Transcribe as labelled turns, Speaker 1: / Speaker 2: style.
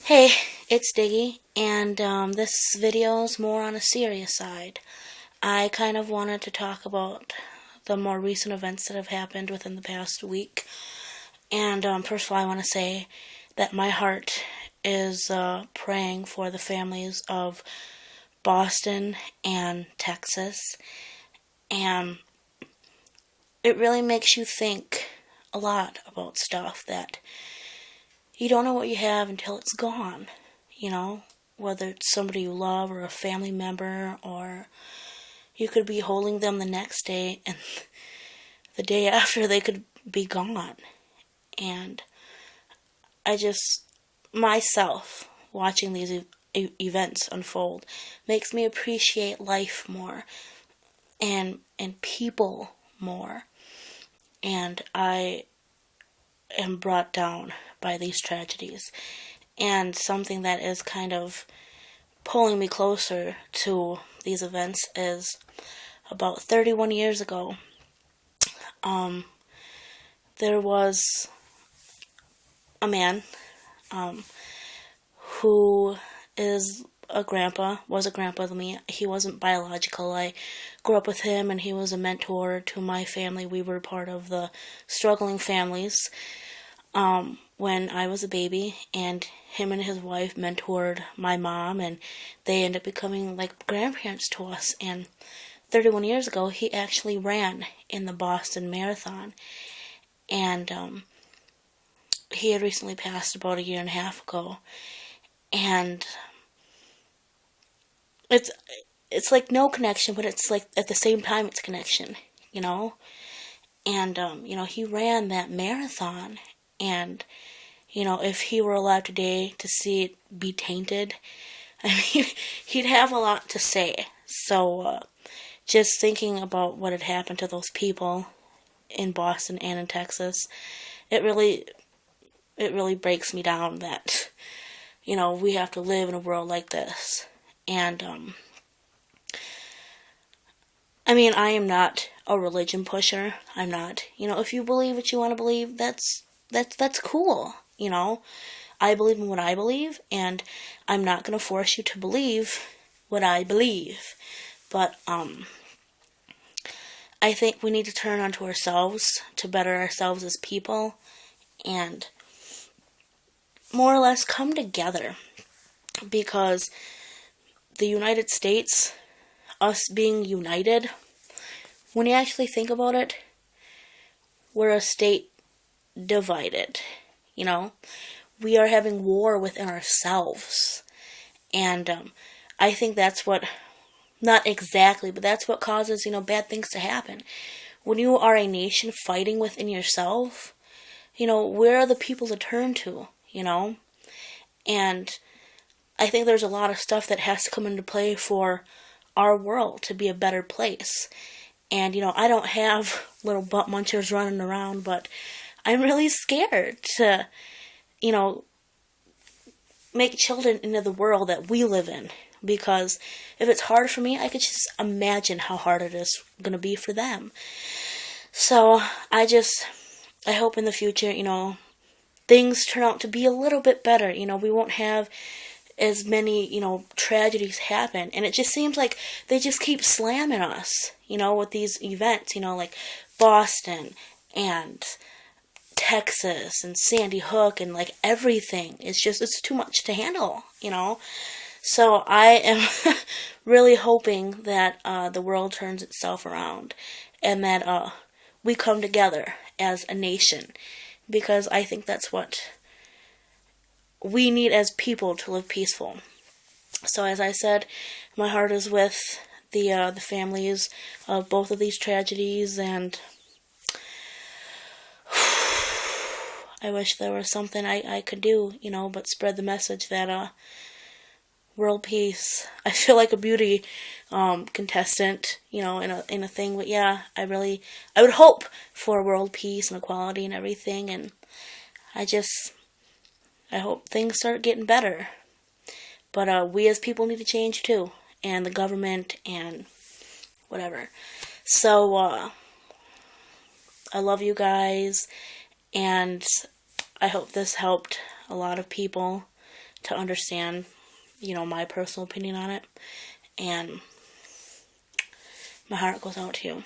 Speaker 1: Hey, it's Diggy, and this video is more on a serious side. I kind of wanted to talk about the more recent events that have happened within the past week. And first of all, I want to say that my heart is praying for the families of Boston and Texas. And it really makes you think a lot about stuff that you don't know what you have until it's gone, you know? Whether it's somebody you love or a family member, or you could be holding them the next day and the day after they could be gone. And I just, myself, watching these events unfold makes me appreciate life more and people more. And I am brought down by these tragedies. And something that is kind of pulling me closer to these events is about 31 years ago, there was a man who was a grandpa to me. He wasn't biological. I grew up with him, and he was a mentor to my family. We were part of the struggling families when I was a baby, and him and his wife mentored my mom, and they ended up becoming like grandparents to us. And 31 years ago, he actually ran in the Boston Marathon, and he had recently passed about a year and a half ago. And it's like no connection, but it's like at the same time it's connection, you know. And he ran that marathon, and if he were alive today to see it be tainted, I mean, he'd have a lot to say. So just thinking about what had happened to those people in Boston and in Texas, it really breaks me down that we have to live in a world like this. And I mean, I am not a religion pusher. I'm not. If you believe what you want to believe, that's cool. I believe in what I believe, and I'm not going to force you to believe what I believe. But I think we need to turn onto ourselves to better ourselves as people, and more or less come together. Because the United States, us being united, when you actually think about it, we're a state divided. We are having war within ourselves. And I think that's what, not exactly, but that's what causes, bad things to happen. When you are a nation fighting within yourself, where are the people to turn to, And I think there's a lot of stuff that has to come into play for our world to be a better place. And, I don't have little butt munchers running around, but I'm really scared to, make children into the world that we live in. Because if it's hard for me, I could just imagine how hard it is going to be for them. So I hope in the future, things turn out to be a little bit better. We won't have as many, tragedies happen. And it just seems like they just keep slamming us, with these events, like Boston and Texas and Sandy Hook and like everything. It's too much to handle, So I am really hoping that the world turns itself around and that we come together as a nation, because I think that's what we need as people to live peaceful. So as I said, my heart is with the families of both of these tragedies, and I wish there was something I could do, but spread the message that world peace. I feel like a beauty contestant, in a thing, but yeah, I would hope for world peace and equality and everything, and I hope things start getting better. But we as people need to change too, and the government and whatever. So I love you guys, and I hope this helped a lot of people to understand, my personal opinion on it. And my heart goes out to you.